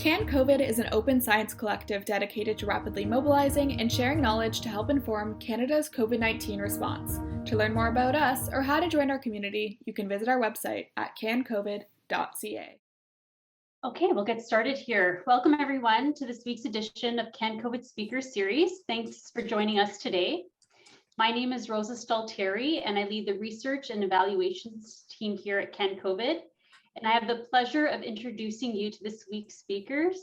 Can COVID is an open science collective dedicated to rapidly mobilizing and sharing knowledge to help inform Canada's COVID-19 response. To learn more about us or how to join our community, you can visit our website at cancovid.ca. Okay, we'll get started here. Welcome everyone to this week's edition of Can COVID Speakers Series. Thanks for joining us today. My name is Rosa Stalteri and I lead the research and evaluations team here at Can COVID. And I have the pleasure of introducing you to this week's speakers,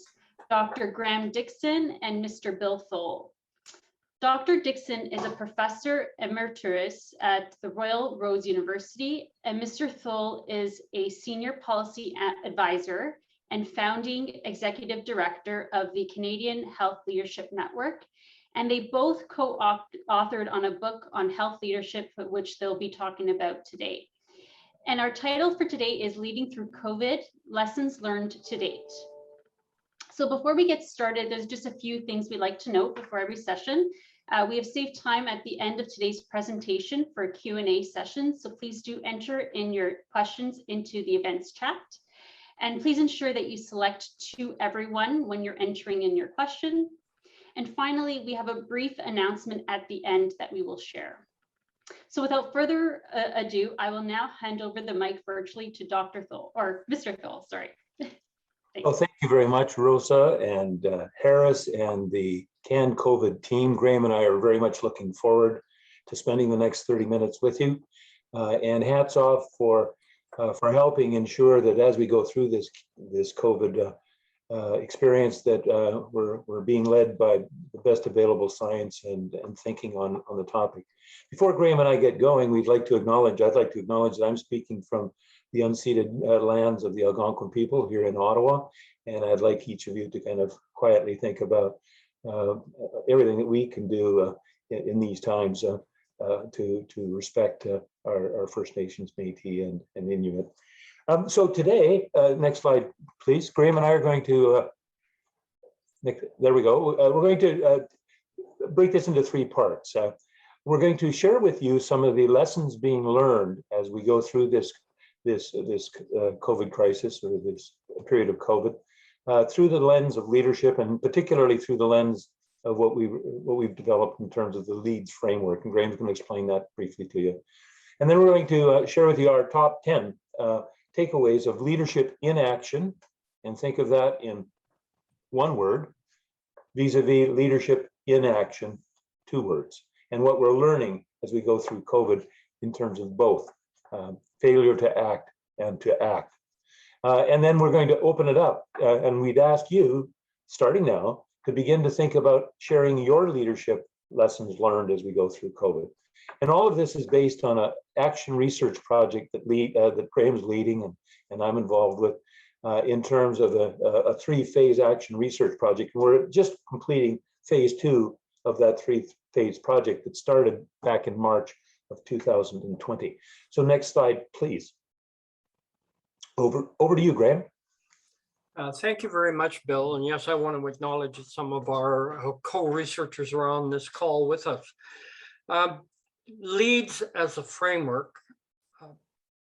Dr. Graham Dickson and Mr. Bill Tholl. Dr. Dickson is a professor emeritus at the Royal Roads University, and Mr. Tholl is a senior policy advisor and founding executive director of the Canadian Health Leadership Network. And they both co-authored on a book on health leadership, which they'll be talking about today. And our title for today is Leading Through COVID, Lessons Learned to Date. So before we get started, there's just a few things we'd like to note before every session. We have saved time at the end of today's presentation for a Q&A session. So please do enter in your questions into the events chat. And please ensure that you select to everyone when you're entering in your question. And finally, we have a brief announcement at the end that we will share. So without further ado, I will now hand over the mic virtually to Dr. Tholl, or Mr. Tholl, sorry. Well, thank you very much, Rosa and Harris and the Can COVID team. Graham and I are very much looking forward to spending the next 30 minutes with you. And hats off for helping ensure that as we go through this COVID experience that we're being led by the best available science and thinking on the topic. Before Graham and I get going, I'd like to acknowledge that I'm speaking from the unceded lands of the Algonquin people here in Ottawa, and I'd like each of you to kind of quietly think about everything that we can do in these times to respect our First Nations, Métis, and Inuit. So today, next slide, please. Graham and I are going to, there we go. We're going to break this into three parts. We're going to share with you some of the lessons being learned as we go through this COVID crisis, or this period of COVID, through the lens of leadership, and particularly through the lens of what we've developed in terms of the LEADS framework. And Graham's going to explain that briefly to you. And then we're going to share with you our top 10 takeaways of leadership in action, and think of that in one word, vis-a-vis leadership in action, 2 words, and what we're learning as we go through COVID in terms of both failure to act and to act. And then we're going to open it up, and we'd ask you, starting now, to begin to think about sharing your leadership lessons learned as we go through COVID. And all of this is based on an action research project that Graham's leading and I'm involved with in terms of a 3-phase action research project. And we're just completing phase 2 of that 3-phase project that started back in March of 2020. So next slide, please. Over to you, Graham. Thank you very much, Bill. And yes, I want to acknowledge that some of our co-researchers are on this call with us. LEADS as a framework,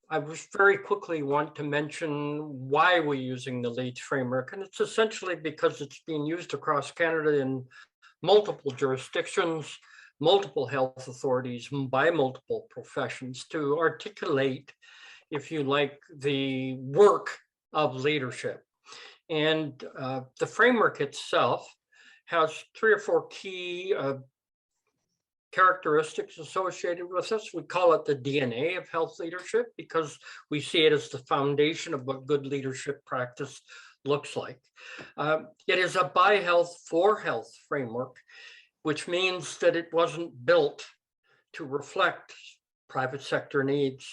I very quickly want to mention why we're using the LEADS framework. And it's essentially because it's being used across Canada in multiple jurisdictions, multiple health authorities, by multiple professions to articulate, if you like, the work of leadership. And the framework itself has 3 or 4 key characteristics associated with us. We call it the DNA of health leadership because we see it as the foundation of what good leadership practice looks like. It is a by health for health framework, which means that it wasn't built to reflect private sector needs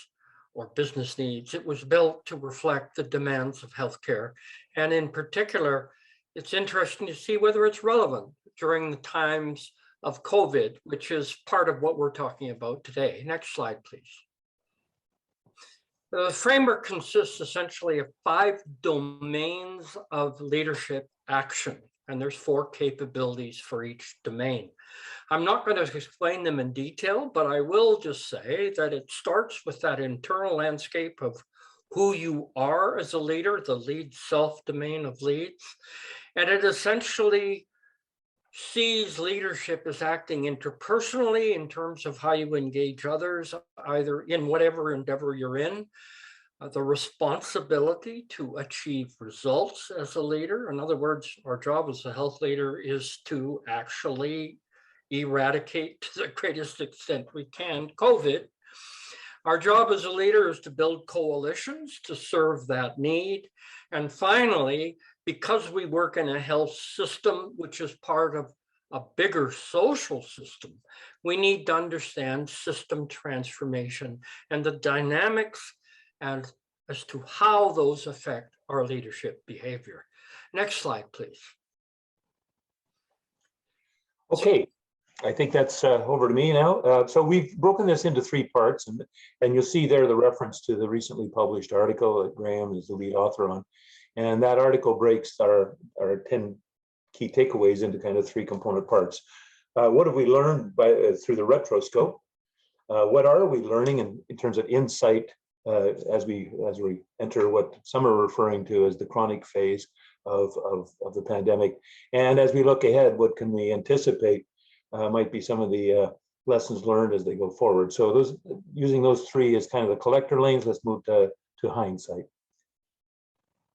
or business needs. It was built to reflect the demands of healthcare. And in particular, it's interesting to see whether it's relevant during the times of COVID, which is part of what we're talking about today. Next slide, please. The framework consists essentially of 5 domains of leadership action, and there's 4 capabilities for each domain. I'm not going to explain them in detail, but I will just say that it starts with that internal landscape of who you are as a leader, the lead self domain of leads. And it essentially sees leadership as acting interpersonally in terms of how you engage others, either in whatever endeavor you're in, the responsibility to achieve results as a leader. In other words, our job as a health leader is to actually eradicate to the greatest extent we can COVID. Our job as a leader is to build coalitions to serve that need. And finally, because we work in a health system, which is part of a bigger social system, we need to understand system transformation and the dynamics and as to how those affect our leadership behavior. Next slide, please. Okay, I think that's over to me now. So we've broken this into 3 parts, and you'll see there the reference to the recently published article that Graham is the lead author on. And that article breaks our 10 key takeaways into kind of 3 component parts. What have we learned through the retroscope? What are we learning in terms of insight as we enter what some are referring to as the chronic phase of the pandemic? And as we look ahead, what can we anticipate might be some of the lessons learned as they go forward? So using those 3 as kind of the collector lanes, let's move to hindsight.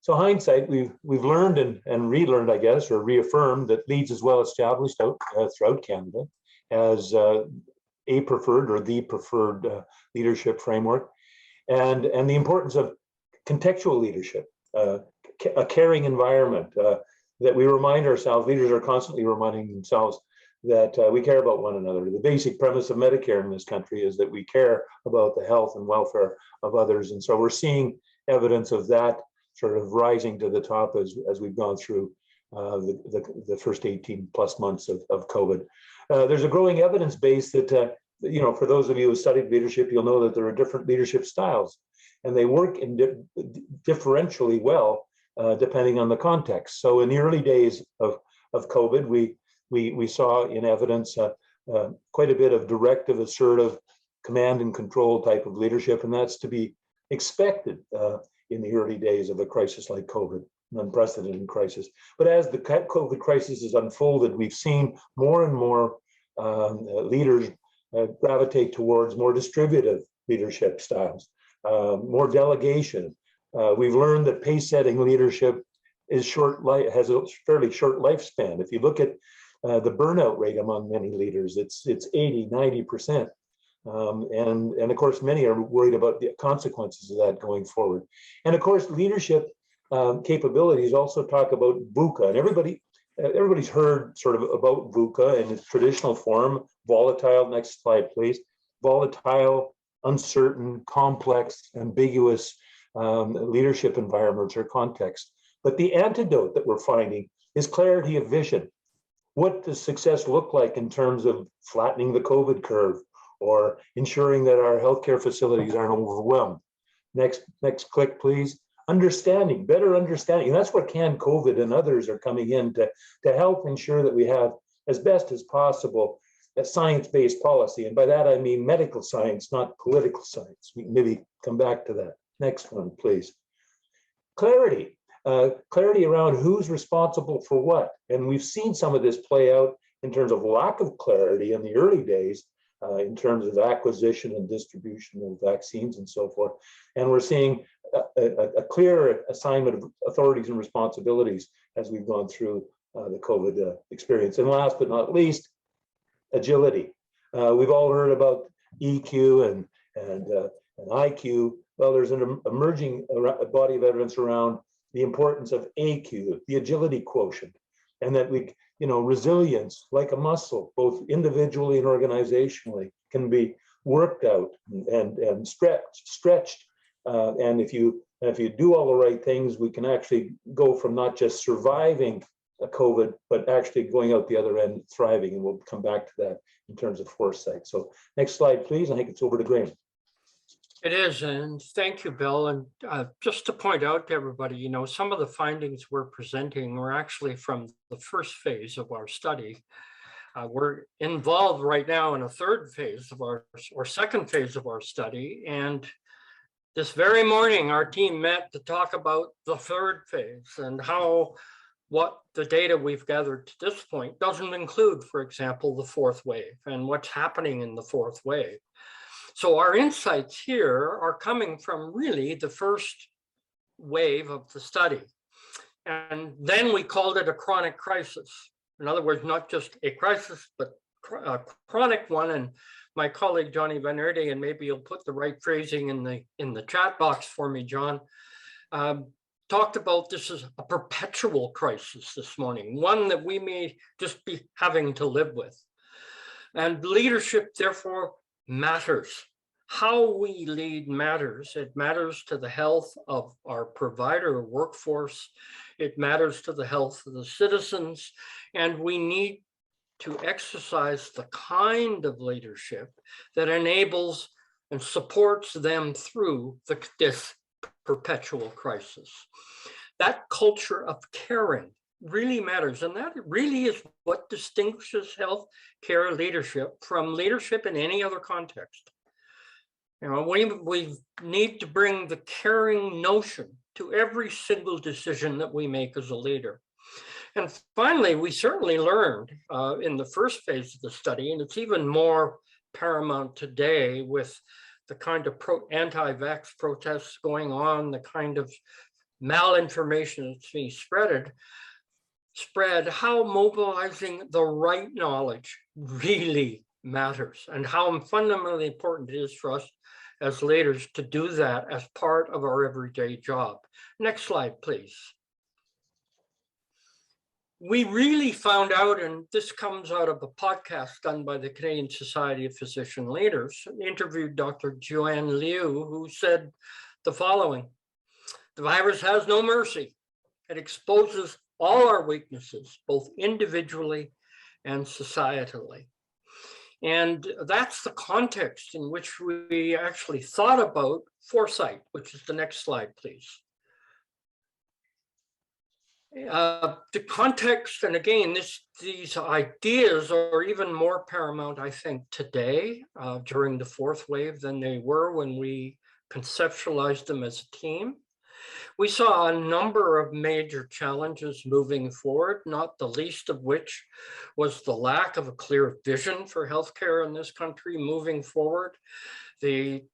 So hindsight, we've learned and relearned, I guess, or reaffirmed that Leeds is well established throughout Canada as a preferred or the preferred leadership framework, and the importance of contextual leadership, a caring environment, that we remind ourselves, leaders are constantly reminding themselves that we care about one another. The basic premise of Medicare in this country is that we care about the health and welfare of others. And so we're seeing evidence of that sort of rising to the top as we've gone through the first 18 plus months of COVID. There's a growing evidence base that, for those of you who studied leadership, you'll know that there are different leadership styles, and they work differentially well depending on the context. So in the early days of COVID, we saw in evidence quite a bit of directive, assertive, command and control type of leadership, and that's to be expected in the early days of a crisis like COVID, an unprecedented crisis. But as the COVID crisis has unfolded, we've seen more and more leaders gravitate towards more distributive leadership styles, more delegation. We've learned that pace-setting leadership has a fairly short lifespan. If you look at the burnout rate among many leaders, it's 80, 90%. And of course, many are worried about the consequences of that going forward. And of course, leadership capabilities also talk about VUCA, and everybody's heard sort of about VUCA in its traditional form: volatile. Next slide, please. Volatile, uncertain, complex, ambiguous leadership environments or context. But the antidote that we're finding is clarity of vision. What does success look like in terms of flattening the COVID curve, or ensuring that our healthcare facilities aren't overwhelmed? Next click, please. Understanding, better understanding. And that's where Can COVID and others are coming in to help ensure that we have, as best as possible, a science-based policy. And by that, I mean medical science, not political science. We can maybe come back to that. Next one, please. Clarity. Clarity around who's responsible for what. And we've seen some of this play out in terms of lack of clarity in the early days, in terms of acquisition and distribution of vaccines and so forth. And we're seeing a clear assignment of authorities and responsibilities as we've gone through the COVID experience. And last but not least, agility. We've all heard about EQ and IQ. Well, there's an emerging body of evidence around the importance of AQ, the agility quotient, and that resilience, like a muscle, both individually and organizationally, can be worked out and stretched. And if you do all the right things, we can actually go from not just surviving a COVID, but actually going out the other end, thriving. And we'll come back to that in terms of foresight. So next slide, please. I think it's over to Graham. It is, and thank you, Bill. And just to point out to everybody, some of the findings we're presenting were actually from the first phase of our study. We're involved right now in a second phase of our study, and This very morning, our team met to talk about the third phase and how what the data we've gathered to this point doesn't include, for example, the fourth wave and what's happening in the fourth wave. So our insights here are coming from really the first wave of the study. And then we called it a chronic crisis. In other words, not just a crisis, but a chronic one. And my colleague, Johnny Van Erde, and maybe you'll put the right phrasing in the chat box for me, John, talked about this as a perpetual crisis this morning, one that we may just be having to live with. And leadership, therefore, matters. How we lead matters. It matters to the health of our provider workforce. It matters to the health of the citizens. And we need to exercise the kind of leadership that enables and supports them through this perpetual crisis. That culture of caring really matters. And that really is what distinguishes healthcare leadership from leadership in any other context. You know, we need to bring the caring notion to every single decision that we make as a leader. And finally, we certainly learned in the first phase of the study, and it's even more paramount today with the kind of anti-vax protests going on, the kind of malinformation that's being spread, how mobilizing the right knowledge really matters, and how fundamentally important it is for us as leaders to do that as part of our everyday job. Next slide, please. We really found out, and this comes out of a podcast done by the Canadian Society of Physician Leaders, interviewed Dr. Joanne Liu, who said the following: the virus has no mercy. It exposes all our weaknesses, both individually and societally. And that's the context in which we actually thought about foresight, which is the next slide, please. The context, and again, these ideas are even more paramount, I think, today during the fourth wave than they were when we conceptualized them as a team. We saw a number of major challenges moving forward, not the least of which was the lack of a clear vision for healthcare in this country moving forward. The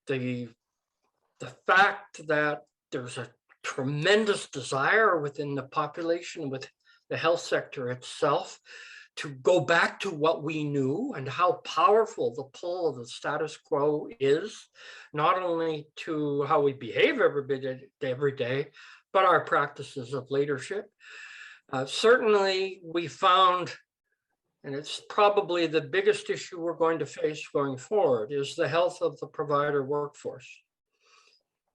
fact that there's a tremendous desire within the population, with the health sector itself, to go back to what we knew and how powerful the pull of the status quo is, not only to how we behave every day, but our practices of leadership. Certainly, we found, and it's probably the biggest issue we're going to face going forward, is the health of the provider workforce.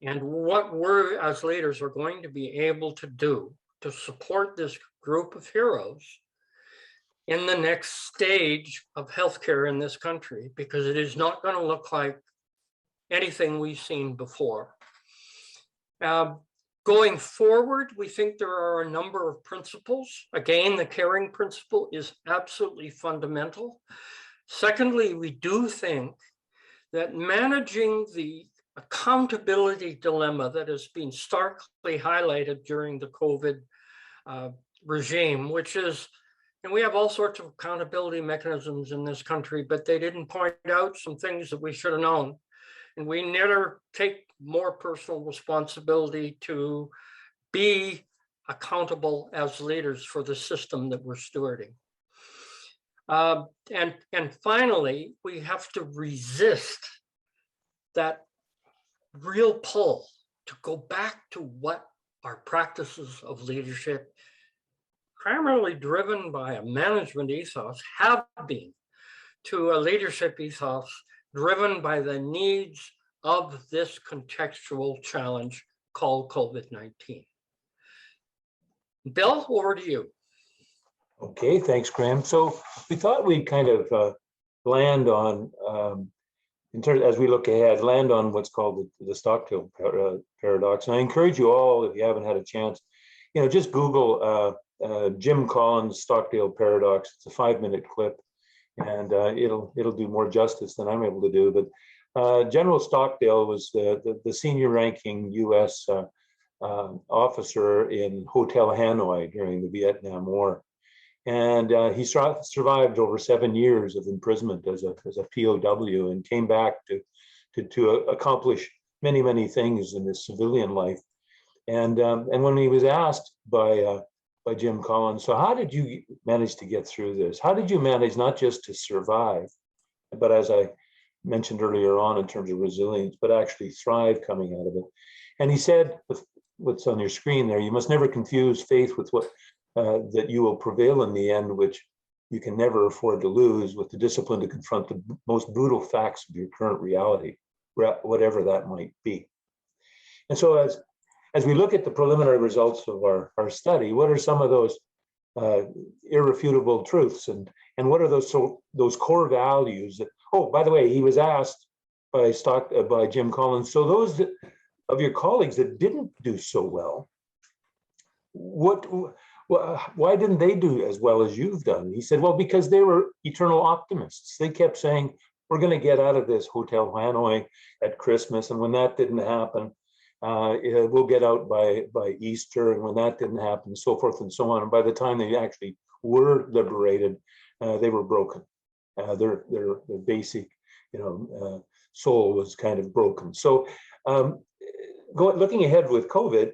And what we're, as leaders, are going to be able to do to support this group of heroes in the next stage of healthcare in this country, because it is not going to look like anything we've seen before. Going forward, we think there are a number of principles. Again, the caring principle is absolutely fundamental. Secondly, we do think that managing the accountability dilemma that has been starkly highlighted during the COVID regime, which is, and we have all sorts of accountability mechanisms in this country, but they didn't point out some things that we should have known. And we never take more personal responsibility to be accountable as leaders for the system that we're stewarding. And finally, we have to resist that real pull to go back to what our practices of leadership, primarily driven by a management ethos, have been, to a leadership ethos driven by the needs of this contextual challenge called COVID-19. Bill, over to you. Okay, thanks, Graham. So we thought we'd kind of land on, in terms, as we look ahead, land on what's called the Stockdale paradox. And I encourage you all, if you haven't had a chance, just Google Jim Collins' Stockdale paradox. It's a 5-minute clip, and it'll do more justice than I'm able to do. But General Stockdale was the senior ranking U.S. Officer in Hotel Hanoi during the Vietnam War. And he survived over 7 years of imprisonment as a POW and came back to accomplish many things in his civilian life. And when he was asked by Jim Collins, so how did you manage to get through this? How did you manage not just to survive, but as I mentioned earlier on in terms of resilience, but actually thrive coming out of it? And he said, what's on your screen there, you must never confuse faith with what that you will prevail in the end, which you can never afford to lose, with the discipline to confront the most brutal facts of your current reality, whatever that might be. And so as we look at the preliminary results of our study, what are some of those irrefutable truths, and what are those core values that, oh, by the way, he was asked by Jim Collins, so those of your colleagues that didn't do so well, why didn't they do as well as you've done? He said, well, because they were eternal optimists. They kept saying, we're going to get out of this Hotel Hanoi at Christmas, and when that didn't happen, we'll get out by Easter, and when that didn't happen, so forth and so on. And by the time they actually were liberated, they were broken. Their basic, soul was kind of broken. So, looking ahead with COVID,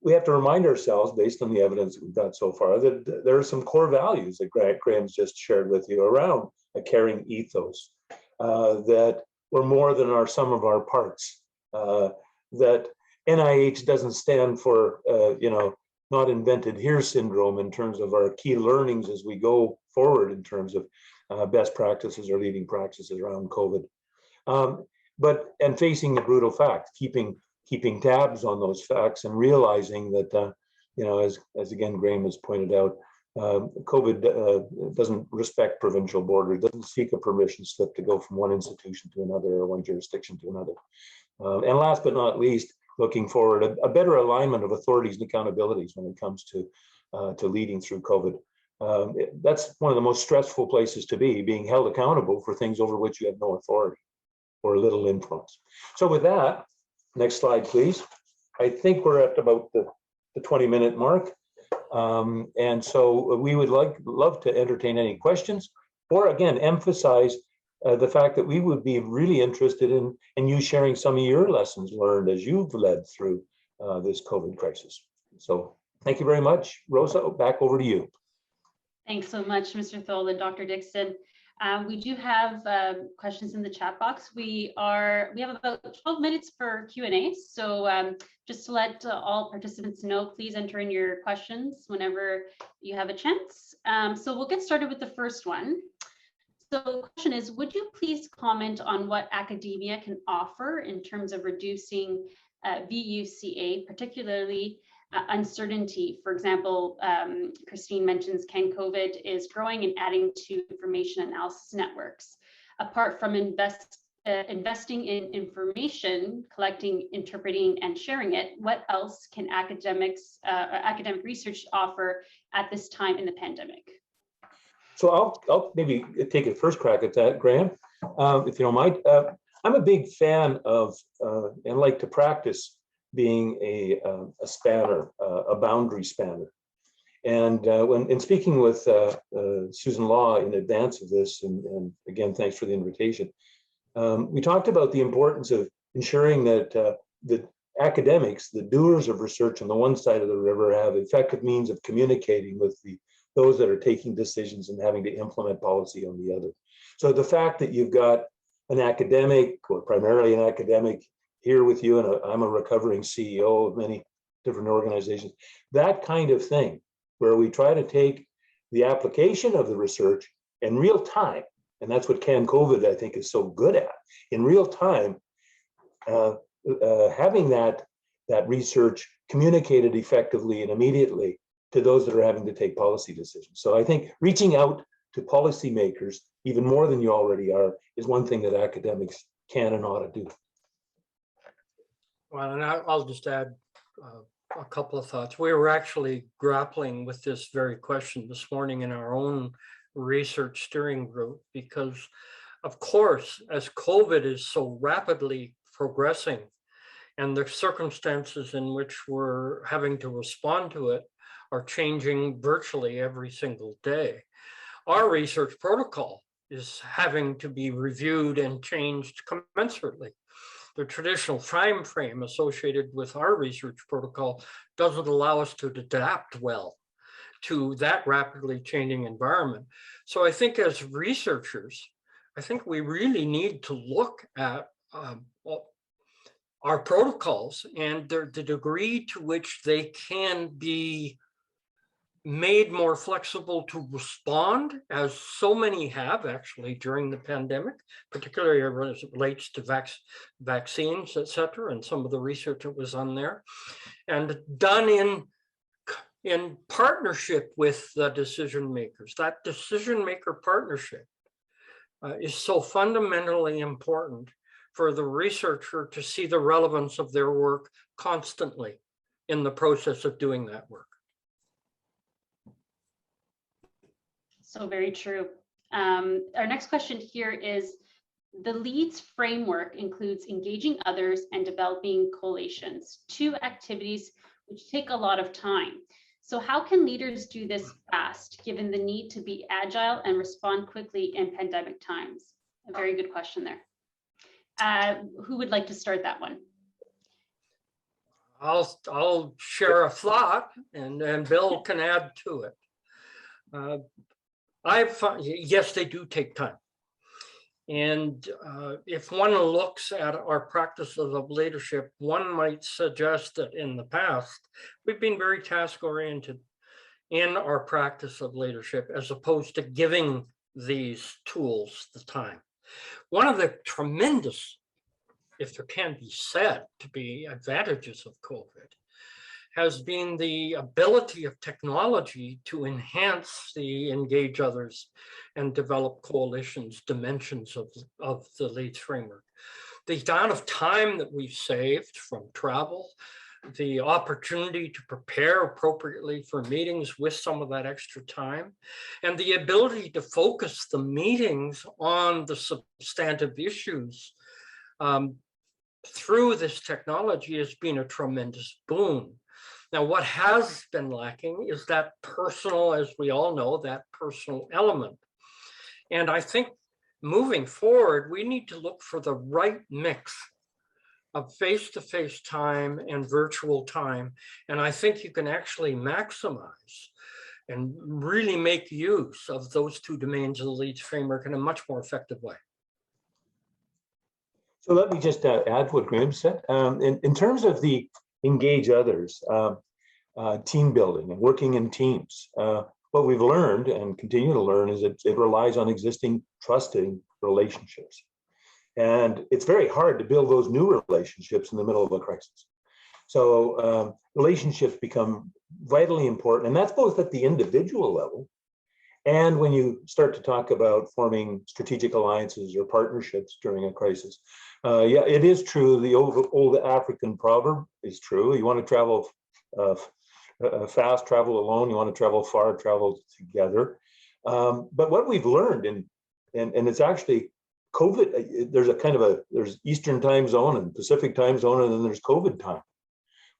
we have to remind ourselves, based on the evidence that we've got so far, that there are some core values that Graham's just shared with you around a caring ethos, that we're more than our sum of our parts, that NIH doesn't stand for, not invented here syndrome in terms of our key learnings as we go forward in terms of best practices or leading practices around COVID. And facing the brutal fact, keeping tabs on those facts and realizing that, as again, Graham has pointed out, COVID doesn't respect provincial borders, doesn't seek a permission slip to go from one institution to another or one jurisdiction to another. And last but not least, looking forward, a better alignment of authorities and accountabilities when it comes to leading through COVID. That's one of the most stressful places to be, being held accountable for things over which you have no authority or little influence. So with that, next slide, please. I think we're at about the 20-minute mark. And so we would love to entertain any questions, or again, emphasize the fact that we would be really interested in you sharing some of your lessons learned as you've led through this COVID crisis. So thank you very much. Rosa, back over to you. Thanks so much, Mr. Tholl and Dr. Dickson. We do have questions in the chat box. We have about 12 minutes for Q&A. So just to let all participants know, please enter in your questions whenever you have a chance. So we'll get started with the first one. So the question is, would you please comment on what academia can offer in terms of reducing VUCA, particularly uncertainty? For example, Christine mentions COVID is growing and adding to information analysis networks. Apart from investing in information, collecting, interpreting, and sharing it, what else can academic research offer at this time in the pandemic? So I'll maybe take a first crack at that, Graham, if you don't mind. I'm a big fan of and like to practice being a spanner, a boundary spanner. And when speaking with Susan Law in advance of this, and again, thanks for the invitation, we talked about the importance of ensuring that the academics, the doers of research on the one side of the river, have effective means of communicating with those that are taking decisions and having to implement policy on the other. So the fact that you've got an academic, or primarily an academic, here with you, and I'm a recovering CEO of many different organizations, that kind of thing, where we try to take the application of the research in real time, and that's what COVID, I think, is so good at, in real time, having that research communicated effectively and immediately to those that are having to take policy decisions. So I think reaching out to policymakers, even more than you already are, is one thing that academics can and ought to do. Well, and I'll just add a couple of thoughts. We were actually grappling with this very question this morning in our own research steering group, because Of course, as COVID is so rapidly progressing and the circumstances in which we're having to respond to it are changing virtually every single day, our research protocol is having to be reviewed and changed commensurately. The traditional time frame associated with our research protocol doesn't allow us to adapt well to that rapidly changing environment. So I think as researchers, I think we really need to look at our protocols and the degree to which they can be made more flexible to respond, as so many have actually during the pandemic, particularly as it relates to vaccines, et cetera, and some of the research that was on there, and done in partnership with the decision makers. That decision maker partnership is so fundamentally important for the researcher to see the relevance of their work constantly in the process of doing that work. So very true. Our next question here is, the LEADS framework includes engaging others and developing collations, two activities which take a lot of time. So how can leaders do this fast, given the need to be agile and respond quickly in pandemic times? A very good question there. Who would like to start that one? I'll share a thought, and Bill can add to it. I've found, yes, they do take time. And if one looks at our practices of leadership, one might suggest that in the past, we've been very task-oriented in our practice of leadership, as opposed to giving these tools the time. One of the tremendous, if there can be said to be, advantages of COVID has been the ability of technology to enhance the engage others and develop coalitions dimensions of the LEADS framework. The amount of time that we've saved from travel, the opportunity to prepare appropriately for meetings with some of that extra time, and the ability to focus the meetings on the substantive issues through this technology has been a tremendous boon. Now, what has been lacking is that personal, as we all know, that personal element. And I think moving forward, we need to look for the right mix of face-to-face time and virtual time. And I think you can actually maximize and really make use of those two domains of the LEADS framework in a much more effective way. So let me just add what Graham said. In terms of the engage others, team building and working in teams. What we've learned and continue to learn is that it relies on existing trusting relationships. And it's very hard to build those new relationships in the middle of a crisis. So relationships become vitally important, and that's both at the individual level and when you start to talk about forming strategic alliances or partnerships during a crisis. Yeah, it is true. The old African proverb is true. You want to travel fast, travel alone. You want to travel far, travel together. But what we've learned, and it's actually COVID, there's Eastern time zone and Pacific time zone, and then there's COVID time.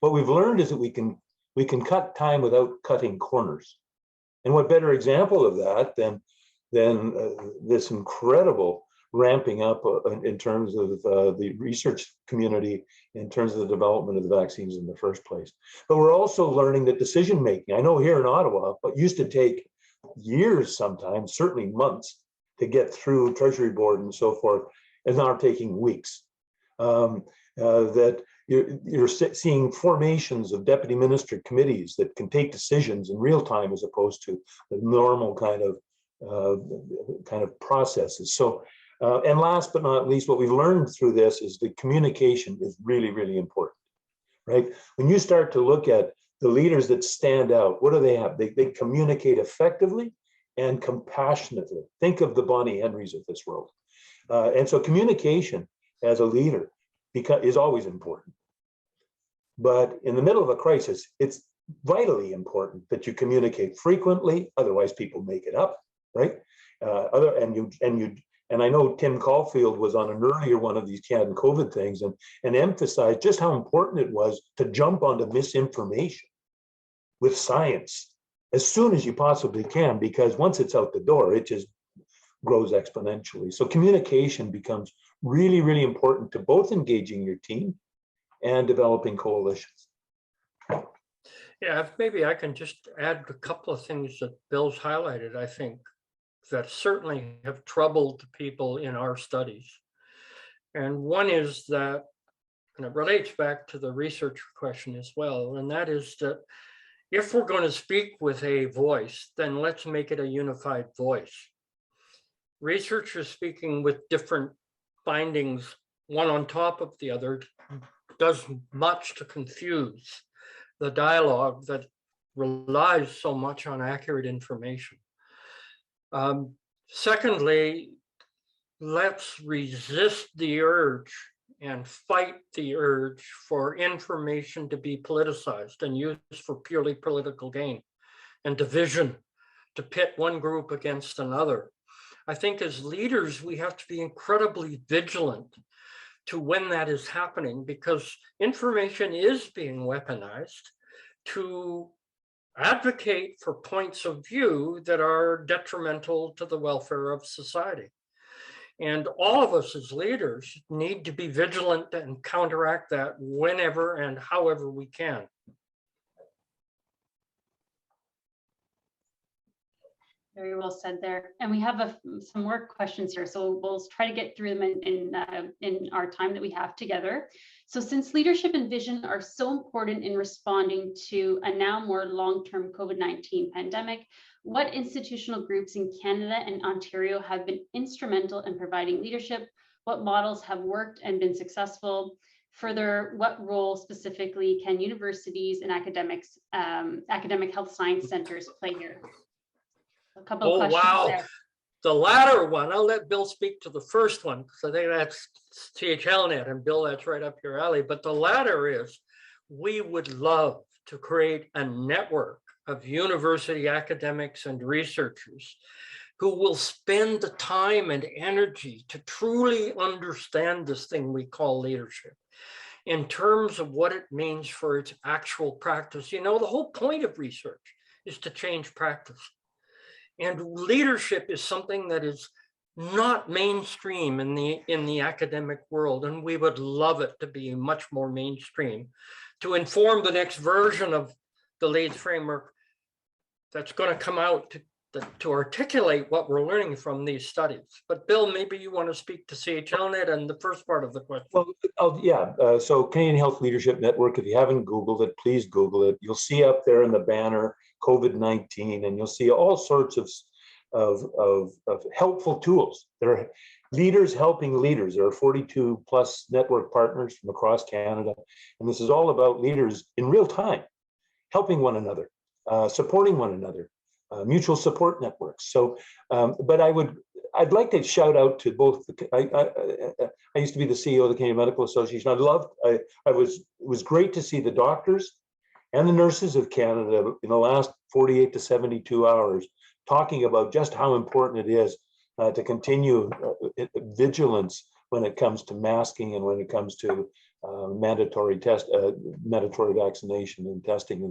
What we've learned is that we can cut time without cutting corners. And what better example of that than this incredible ramping up in terms of the research community, in terms of the development of the vaccines in the first place. But we're also learning that decision making, I know here in Ottawa, what used to take years sometimes, certainly months, to get through Treasury Board and so forth, is now taking weeks. That you're seeing formations of deputy minister committees that can take decisions in real time as opposed to the normal kind of processes. So, and last but not least, what we've learned through this is that communication is really, really important, right? When you start to look at the leaders that stand out, what do they have? They communicate effectively and compassionately. Think of the Bonnie Henrys of this world. And so communication as a leader is always important. But in the middle of a crisis, it's vitally important that you communicate frequently, otherwise people make it up, right? And I know Tim Caulfield was on an earlier one of these CAD and COVID things and emphasized just how important it was to jump onto misinformation with science as soon as you possibly can, because once it's out the door, it just grows exponentially. So communication becomes really, really important to both engaging your team and developing coalitions. Yeah, if maybe I can just add a couple of things that Bill's highlighted, I think, that certainly have troubled people in our studies. And one is that, and it relates back to the research question as well, and that is that if we're going to speak with a voice, then let's make it a unified voice. Researchers speaking with different findings, one on top of the other, does much to confuse the dialogue that relies so much on accurate information. Secondly, let's resist the urge and fight the urge for information to be politicized and used for purely political gain and division, to pit one group against another. I think as leaders, we have to be incredibly vigilant to when that is happening, because information is being weaponized to advocate for points of view that are detrimental to the welfare of society. And all of us as leaders need to be vigilant and counteract that whenever and however we can. Very well said there. And we have some more questions here, so we'll try to get through them in our time that we have together. So since leadership and vision are so important in responding to a now more long-term COVID-19 pandemic, what institutional groups in Canada and Ontario have been instrumental in providing leadership? What models have worked and been successful? Further, what role specifically can universities and academic health science centers play here? A couple of questions wow. there. The latter one, I'll let Bill speak to the first one, because I think that's CHLNet, and Bill, that's right up your alley. But the latter is, we would love to create a network of university academics and researchers who will spend the time and energy to truly understand this thing we call leadership in terms of what it means for its actual practice. You know, the whole point of research is to change practice. And leadership is something that is not mainstream in the academic world, and we would love it to be much more mainstream, to inform the next version of the LEADS framework that's going to come out to articulate what we're learning from these studies. But Bill, maybe you want to speak to CHLNet and the first part of the question. Well, so Canadian Health Leadership Network, if you haven't Googled it, please Google it. You'll see up there in the banner COVID-19, and you'll see all sorts of helpful tools. There are leaders helping leaders. There are 42 plus network partners from across Canada. And this is all about leaders in real time, helping one another, supporting one another, mutual support networks. So, but I'd like to shout out to both. I used to be the CEO of the Canadian Medical Association. It was great to see the doctors and the nurses of Canada in the last 48 to 72 hours talking about just how important it is to continue vigilance when it comes to masking and when it comes to mandatory vaccination and testing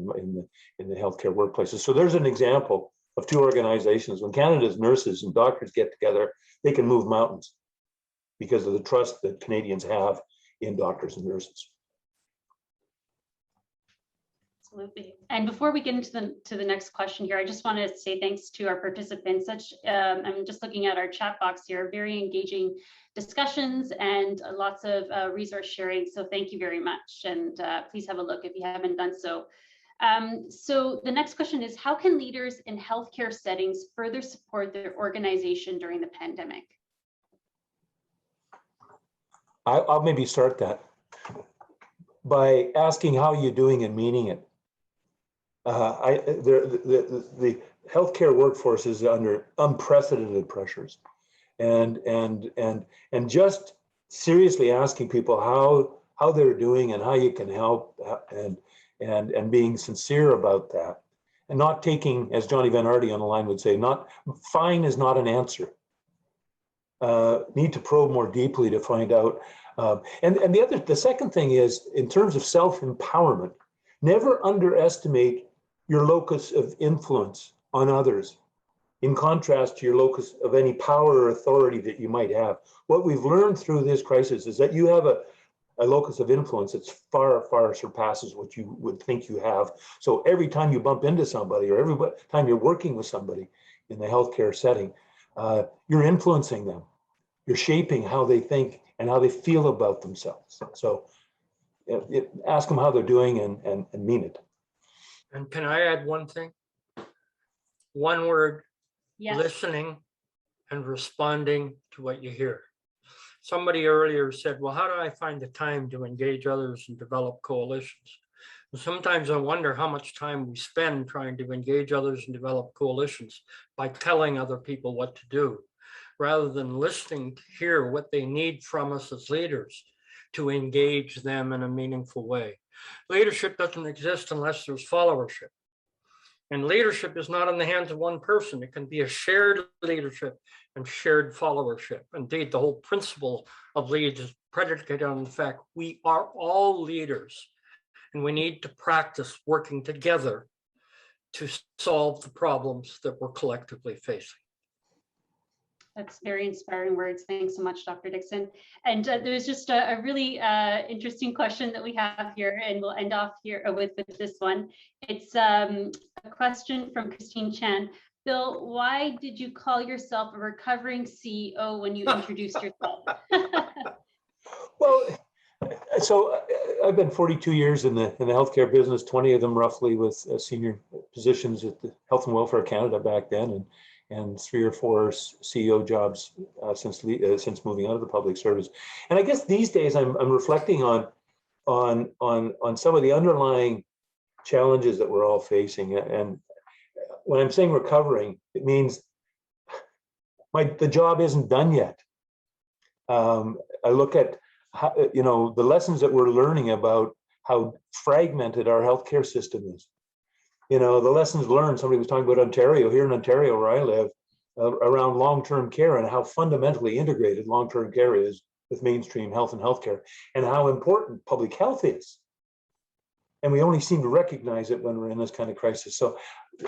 in the healthcare workplaces. So there's an example of two organizations. When Canada's nurses and doctors get together, they can move mountains because of the trust that Canadians have in doctors and nurses. Absolutely. And before we get into the next question here, I just want to say thanks to our participants. I'm just looking at our chat box here, very engaging discussions and lots of resource sharing. So thank you very much. And please have a look if you haven't done so. So the next question is, how can leaders in healthcare settings further support their organization during the pandemic? I'll maybe start that by asking how you're doing and meaning it. The healthcare workforce is under unprecedented pressures, and just seriously asking people how they're doing and how you can help, and being sincere about that, and not taking, as Johnny Van Hardy on the line would say, fine is not an answer. need to probe more deeply to find out. And the second thing is, in terms of self-empowerment, never underestimate your locus of influence on others, in contrast to your locus of any power or authority that you might have. What we've learned through this crisis is that you have a locus of influence that's far, far surpasses what you would think you have. So every time you bump into somebody, or every time you're working with somebody in the healthcare setting, you're influencing them. You're shaping how they think and how they feel about themselves. So ask them how they're doing and mean it. And can I add one thing? One word: Yes. listening and responding to what you hear. Somebody earlier said, well, how do I find the time to engage others and develop coalitions? And sometimes I wonder how much time we spend trying to engage others and develop coalitions by telling other people what to do, rather than listening to hear what they need from us as leaders to engage them in a meaningful way. Leadership doesn't exist unless there's followership. And leadership is not in the hands of one person. It can be a shared leadership and shared followership. Indeed, the whole principle of leads is predicated on the fact we are all leaders, and we need to practice working together to solve the problems that we're collectively facing. That's very inspiring words. Thanks so much, Dr. Dickson. And there's just a really interesting question that we have here, and we'll end off here with this one. It's a question from Christine Chan. Bill, why did you call yourself a recovering CEO when you introduced yourself? Well, so I've been 42 years in the healthcare business, 20 of them roughly with senior positions at the Health and Welfare Canada back then, and 3 or 4 CEO jobs since moving out of the public service. And I guess these days I'm reflecting on some of the underlying challenges that we're all facing. And when I'm saying recovering, it means the job isn't done yet. I look at how, the lessons that we're learning about how fragmented our healthcare system is. The lessons learned, somebody was talking about Ontario, here in Ontario where I live, around long-term care and how fundamentally integrated long-term care is with mainstream health and healthcare, and how important public health is. And we only seem to recognize it when we're in this kind of crisis. So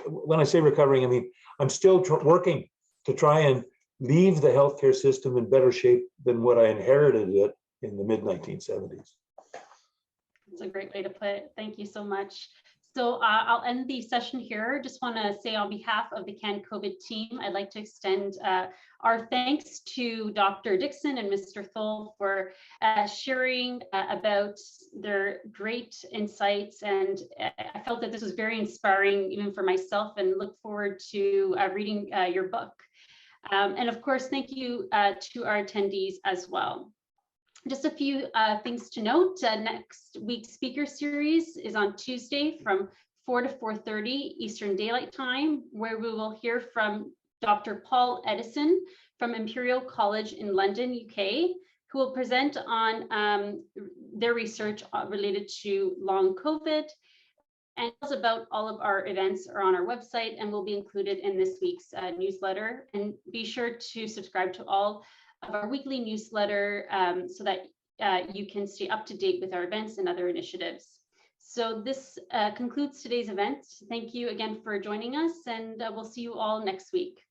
when I say recovering, I mean, I'm still working to try and leave the healthcare system in better shape than what I inherited it in the mid-1970s. That's a great way to put it. Thank you so much. So I'll end the session here. Just want to say on behalf of the CAN-COVID team, I'd like to extend our thanks to Dr. Dickson and Mr. Tholl for sharing about their great insights. And I felt that this was very inspiring even for myself, and look forward to reading your book. And of course, thank you to our attendees as well. Just a few things to note. Next week's speaker series is on Tuesday from 4 to 4:30 Eastern Daylight Time, where we will hear from Dr. Paul Edison from Imperial College in London, UK, who will present on their research related to long COVID. And about all of our events are on our website and will be included in this week's newsletter. And be sure to subscribe to all of our weekly newsletter so that you can stay up to date with our events and other initiatives. So this concludes today's event. Thank you again for joining us, and we'll see you all next week.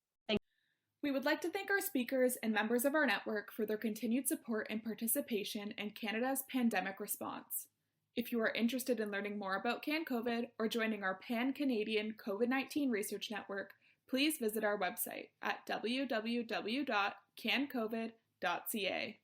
We would like to thank our speakers and members of our network for their continued support and participation in Canada's pandemic response. If you are interested in learning more about CAN-COVID or joining our Pan-Canadian COVID-19 Research Network, please visit our website at www.cancovid.ca.